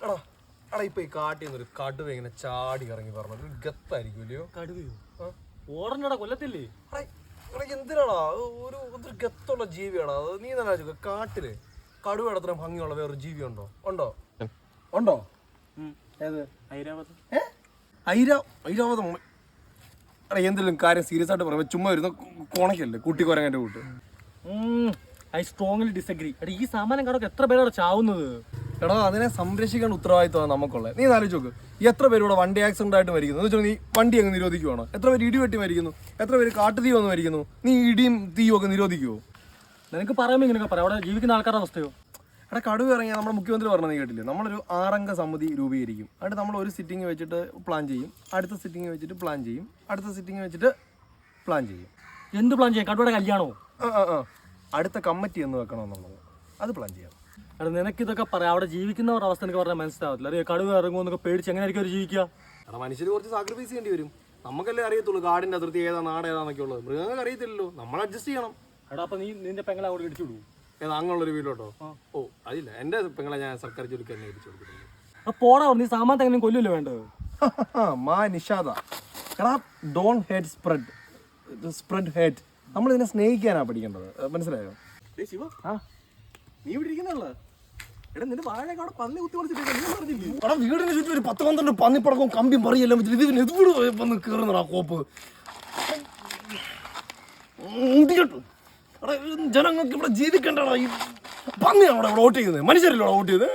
എടാ എടാ ഇപ്പൊ ഈ കാട്ടിൽ നിന്നൊരു കടുവ ഇങ്ങനെ ചാടി ഇറങ്ങി പറഞ്ഞത് ഗത്തായിരിക്കും ഇല്ലയോ? കടുവയോ? ഓടണ്ടടാ, കൊല്ലത്തില്ലേ? എന്തിനാടാ ഒരു ഗത്തുള്ള ജീവിയാടാ അത്. നീ തന്നെ ആലോചിക്കുക, കാട്ടില് കടുവയുടെ അത്രയും ഭംഗിയുള്ള വേറൊരു ജീവി ഉണ്ടോ? ഉണ്ടോ? ഉണ്ടോ? ഏത്? ഐരാവത്. ഐരാവതം. എടാ എന്തെങ്കിലും കാര്യം സീരിയസ് ആയിട്ട് പറയുമ്പോ ചുമ്മാ വരുന്ന കോണക്കല്ലേ കുട്ടിക്കോരങ്ങന്റെ കൂട്ട്. I strongly disagree. എടാ ഈ സാമാനം കടക്ക് എത്ര പേരാണ് ചാവുന്നത്? എടാ അതിനെ സംരക്ഷിക്കാൻ ഉത്തരവാദിത്തമാണ് നമുക്കുള്ളത്. നീ ആലോചിച്ച് നോക്ക്, എത്ര പേര് ഇവിടെ വണ്ടി ആക്സിഡന്റ് ആയിട്ട് മരിക്കുന്നു എന്ന് വെച്ചാൽ നീ വണ്ടി അങ്ങ് നിരോധിക്കുവാണോ? എത്ര പേര് ഇടിവെട്ടി മരിക്കുന്നു? എത്ര പേര് കാട്ടുതീ വന്ന് മരിക്കുന്നു? നീ ഇടിയും തീയും ഒക്കെ നിരോധിക്കുവോ? നിനക്ക് പറയുമ്പോൾ ഇങ്ങനെയൊക്കെ പറയാം. അവിടെ ജീവിക്കുന്ന ആൾക്കാരുടെ അവസ്ഥയോ? എടാ കടുവ ഇറങ്ങിയാൽ നമ്മുടെ മുഖ്യമന്ത്രി പറഞ്ഞത് നീ കേട്ടില്ലേ? നമ്മളൊരു 6 അംഗ സമിതി രൂപീകരിക്കും. എന്നിട്ട് നമ്മൾ ഒരു സിറ്റിംഗ് വെച്ചിട്ട് പ്ലാൻ ചെയ്യും, അടുത്ത സിറ്റിംഗ് വെച്ചിട്ട് പ്ലാൻ ചെയ്യും, അടുത്ത സിറ്റിംഗ് വെച്ചിട്ട് പ്ലാൻ ചെയ്യും. എന്ത് പ്ലാൻ ചെയ്യാം? കടുവയുടെ കല്യാണമോ? അടുത്ത കമ്മിറ്റി എന്ന് വെക്കണം എന്നുള്ളത്, അത് പ്ലാൻ ചെയ്യാം. എടാ നിനക്കിതൊക്കെ പറയാം. അവിടെ ജീവിക്കുന്നവരുടെ അവസ്ഥ എനിക്ക് പറഞ്ഞാൽ മനസ്സിലാവത്തില്ല. അറിയാം കടുവ ഇറങ്ങുമെന്നൊക്കെ പേടിച്ച് എങ്ങനെയായിരിക്കും അവർ ജീവിക്കുക? എടാ മനുഷ്യർ കുറച്ച് സാക്രിഫൈസ് ചെയ്യേണ്ടി വരും. നമുക്കല്ലേ അറിയത്തുള്ളൂ കാടിന്റെ അതിർത്തി ഏതാ നാട് ഏതാന്നൊക്കെ ഉള്ളത്. മൃഗങ്ങൾക്ക് അറിയത്തില്ലല്ലോ, നമ്മൾ അഡ്ജസ്റ്റ് ചെയ്യണം. എടാ അപ്പൊ നീ നിന്റെ പെങ്ങളെ അവിടെ ഇടിച്ചു വിടുവോ? ഏതാ അങ്ങുള്ളൊരു വീട്ടിലോട്ടോ? ഓ അതില്ല, എന്റെ പെങ്ങളെ ഞാൻ സർക്കാർ ജോലിക്ക് തന്നെ ഇടിച്ചു കൊടുക്കുന്നു. അപ്പൊ പോടാ, നീ സാമാനത്തെ എങ്ങനെ കൊല്ലുമല്ലോ വേണ്ടത്. മാ നിഷാദ, എടാ ഡോണ്ട് ഹേറ്റ് സ്പ്രെഡ് ഹേറ്റ്. നമ്മൾ ഇതിനെ സ്നേഹിക്കാനാ പഠിക്കേണ്ടത്, മനസ്സിലായോ? ശിവ, നീ ഇവിടെ ഇരിക്കുന്നല്ല. എടാ നിന്റെ വാഴയൊക്കെ അവിടെ പന്നി കുത്തി പറഞ്ഞില്ലേ? എടാ വീടിന് ചുറ്റും ഒരു 10-12 പന്നിപ്പടക്കവും കമ്പിയും പറയെല്ലാം വെച്ചിട്ട് ഇതിന് എതുകൂടെ വന്ന് കയറുന്നടാ കോപ്പ്. എടാ ജനങ്ങൾക്ക് ഇവിടെ ജീവിക്കണ്ടടാ. ഈ പന്നിയാണ് അവിടെ വോട്ട് ചെയ്യുന്നത്, മനുഷ്യരല്ലോ വോട്ട് ചെയ്യുന്നത്.